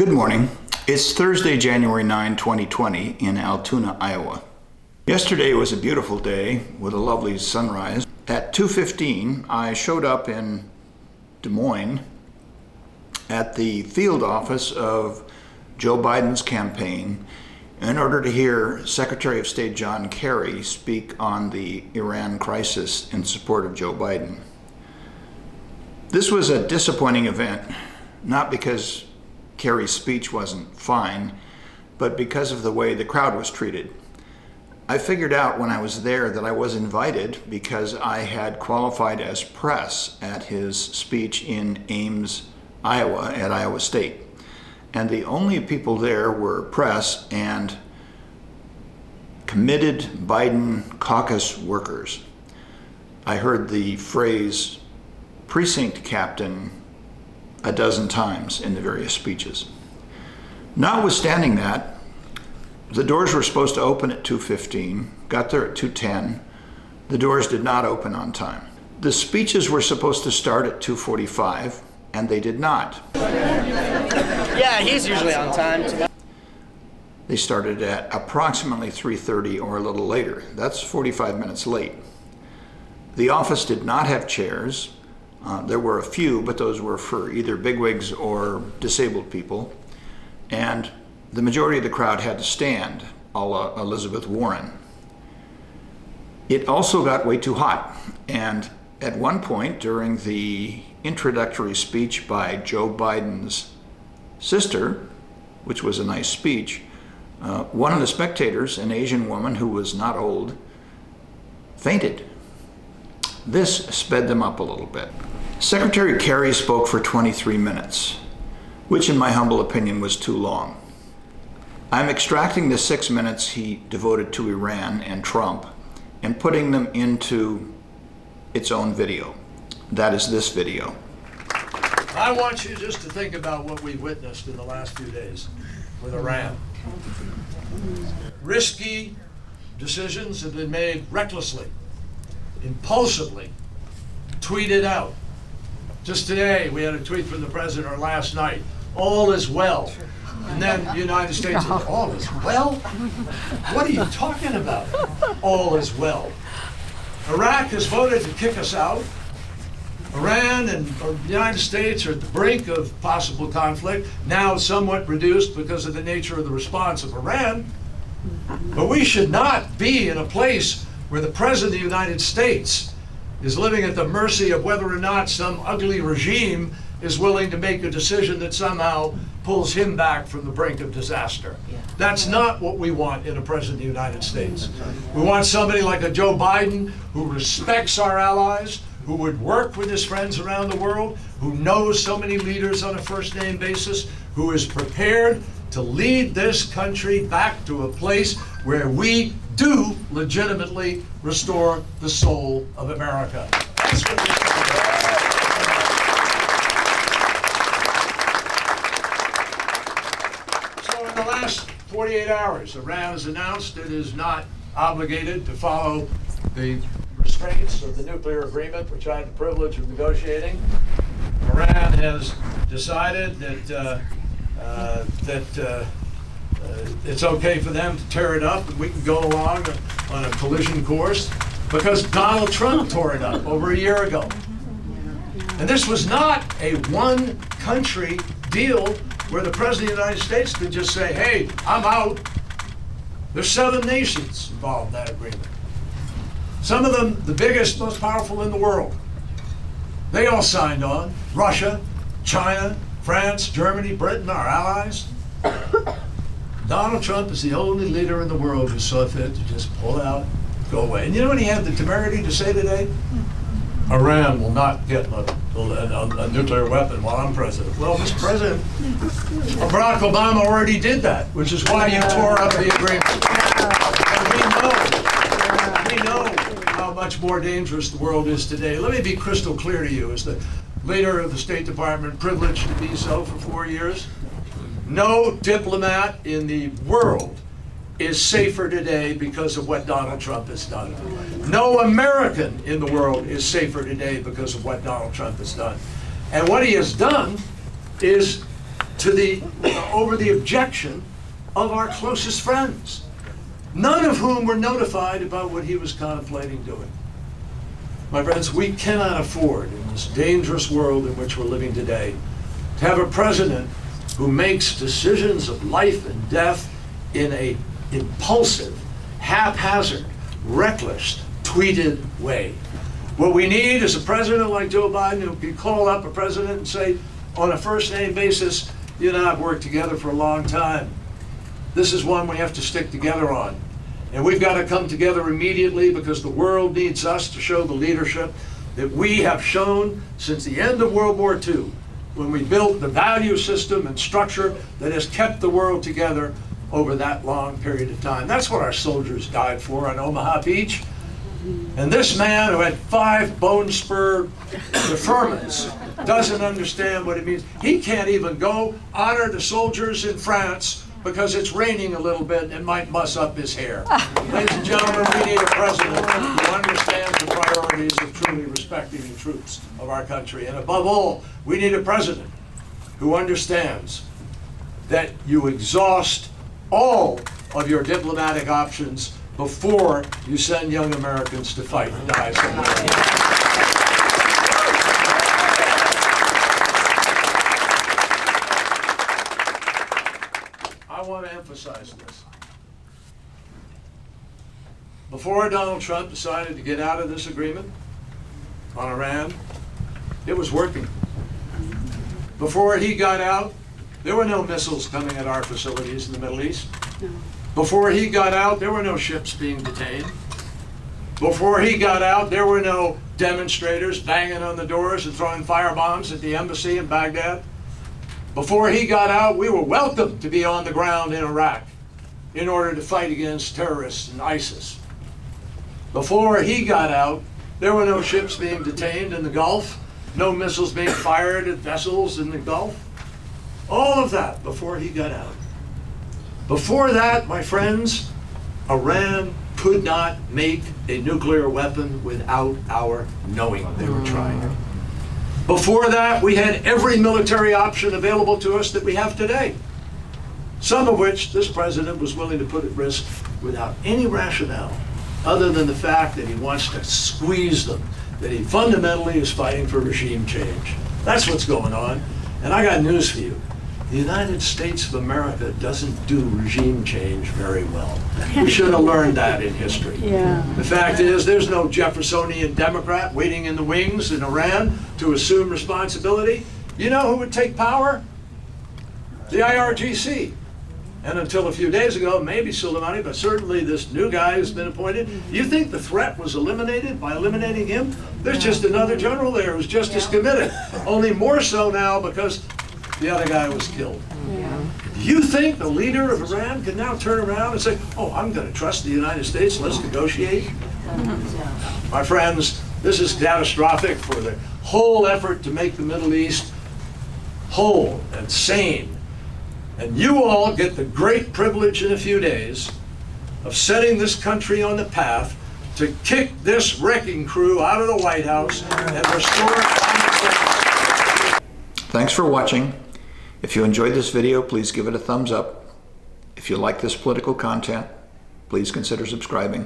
Good morning. It's Thursday, January 9, 2020 in Altoona, Iowa. Yesterday was a beautiful day with a lovely sunrise. At 2:15, I showed up in Des Moines at the field office of Joe Biden's campaign in order to hear Secretary of State John Kerry speak on the Iran crisis in support of Joe Biden. This was a disappointing event, not because Kerry's speech wasn't fine, but because of the way the crowd was treated. I figured out when I was there that I was invited because I had qualified as press at his speech in Ames, Iowa, at Iowa State. And the only people there were press and committed Biden caucus workers. I heard the phrase precinct captain a dozen times in the various speeches. Notwithstanding that, the doors were supposed to open at 2:15, got there at 2:10. The doors did not open on time. The speeches were supposed to start at 2:45, and they did not. Yeah, he's usually on time. They started at approximately 3:30 or a little later. That's 45 minutes late. The office did not have chairs. There were a few, but those were for either bigwigs or disabled people. And the majority of the crowd had to stand, a la Elizabeth Warren. It also got way too hot. And at one point during the introductory speech by Joe Biden's sister, which was a nice speech, one of the spectators, an Asian woman who was not old, fainted. This sped them up a little bit. Secretary Kerry spoke for 23 minutes, which in my humble opinion was too long. I'm extracting the 6 minutes he devoted to Iran and Trump and putting them into its own video. That is this video. I want you just to think about what we've witnessed in the last few days with Iran. Risky decisions have been made recklessly, impulsively, tweeted out. Just today, we had a tweet from the president, or last night, all is well. And then the United States says, all is well? What are you talking about? All is well. Iraq has voted to kick us out. Iran and the United States are at the brink of possible conflict, now somewhat reduced because of the nature of the response of Iran. But we should not be in a place where the President of the United States is living at the mercy of whether or not some ugly regime is willing to make a decision that somehow pulls him back from the brink of disaster. That's not what we want in a President of the United States. We want somebody like a Joe Biden who respects our allies, who would work with his friends around the world, who knows so many leaders on a first-name basis, who is prepared to lead this country back to a place where we do legitimately restore the soul of America. That's what we do. So in the last 48 hours, Iran has announced it is not obligated to follow the restraints of the nuclear agreement, which I had the privilege of negotiating. Iran has decided that it's okay for them to tear it up and we can go along on a collision course because Donald Trump tore it up over a year ago. And this was not a one-country deal where the President of the United States could just say, hey, I'm out. There's 7 nations involved in that agreement. Some of them, the biggest, most powerful in the world. They all signed on. Russia, China, France, Germany, Britain, our allies. Donald Trump is the only leader in the world who saw fit to just pull out, go away. And you know what he had the temerity to say today? Iran will not get a nuclear weapon while I'm president. Well, Mr. President, Barack Obama already did that, which is why you tore up the agreement. And we know how much more dangerous the world is today. Let me be crystal clear to you, as the leader of the State Department, privileged to be so for 4 years. No diplomat in the world is safer today because of what Donald Trump has done. No American in the world is safer today because of what Donald Trump has done. And what he has done is over the objection of our closest friends, none of whom were notified about what he was contemplating doing. My friends, we cannot afford, in this dangerous world in which we're living today, to have a president who makes decisions of life and death in a impulsive, haphazard, reckless, tweeted way. What we need is a president like Joe Biden who can call up a president and say, on a first-name basis, you and I have worked together for a long time. This is one we have to stick together on. And we've got to come together immediately because the world needs us to show the leadership that we have shown since the end of World War II, when we built the value system and structure that has kept the world together over that long period of time. That's what our soldiers died for on Omaha Beach. And this man who had 5 bone spur deferments doesn't understand what it means. He can't even go honor the soldiers in France because it's raining a little bit and might muss up his hair. Ladies and gentlemen, we need a president who understands the priorities of truly respecting the troops of our country. And above all, we need a president who understands that you exhaust all of your diplomatic options before you send young Americans to fight and die somewhere. I want to emphasize this. Before Donald Trump decided to get out of this agreement on Iran, it was working. Before he got out, there were no missiles coming at our facilities in the Middle East. Before he got out, there were no ships being detained. Before he got out, there were no demonstrators banging on the doors and throwing firebombs at the embassy in Baghdad. Before he got out, we were welcome to be on the ground in Iraq in order to fight against terrorists and ISIS. Before he got out, there were no ships being detained in the Gulf, no missiles being fired at vessels in the Gulf. All of that before he got out. Before that, my friends, Iran could not make a nuclear weapon without our knowing they were trying. Before that, we had every military option available to us that we have today, some of which this president was willing to put at risk without any rationale other than the fact that he wants to squeeze them, that he fundamentally is fighting for regime change. That's what's going on. And I got news for you. The United States of America doesn't do regime change very well. We should have learned that in history. Yeah. The fact is, there's no Jeffersonian Democrat waiting in the wings in Iran to assume responsibility. You know who would take power? The IRGC. And until a few days ago, maybe Soleimani, but certainly this new guy who's been appointed. You think the threat was eliminated by eliminating him? There's just another general there who's just as committed. Only more so now because the other guy was killed. Yeah. Do you think the leader of Iran can now turn around and say, oh, I'm going to trust the United States, let's negotiate? My friends, this is catastrophic for the whole effort to make the Middle East whole and sane. And you all get the great privilege in a few days of setting this country on the path to kick this wrecking crew out of the White House and restore common sense. Thanks for watching. If you enjoyed this video, please give it a thumbs up. If you like this political content, please consider subscribing.